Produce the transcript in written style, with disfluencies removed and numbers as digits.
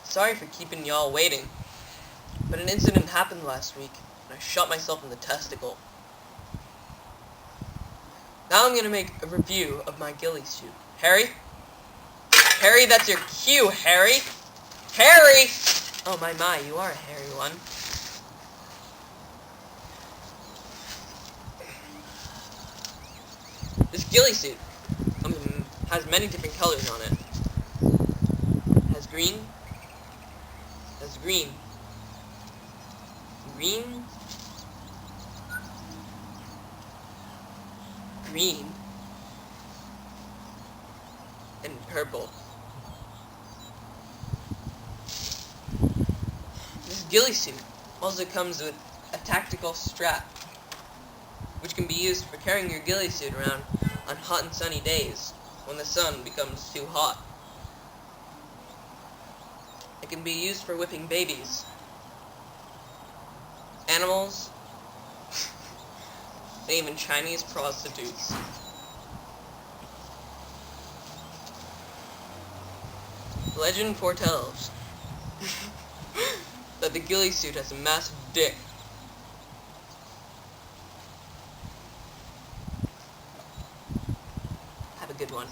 Sorry for keeping y'all waiting, but an incident happened last week, and I shot myself in the testicle. Now I'm gonna make a review of my ghillie suit. Harry? Harry, that's your cue, Harry! Harry! Oh my, you are a hairy one. This ghillie suit has many different colors on it. It has green. It has green. Green. Green. And purple. This ghillie suit also comes with a tactical strap, which can be used for carrying your ghillie suit around on hot and sunny days when the sun becomes too hot. It can be used for whipping babies, animals, and even Chinese prostitutes. Legend foretells that the ghillie suit has a massive dick. Have a good one.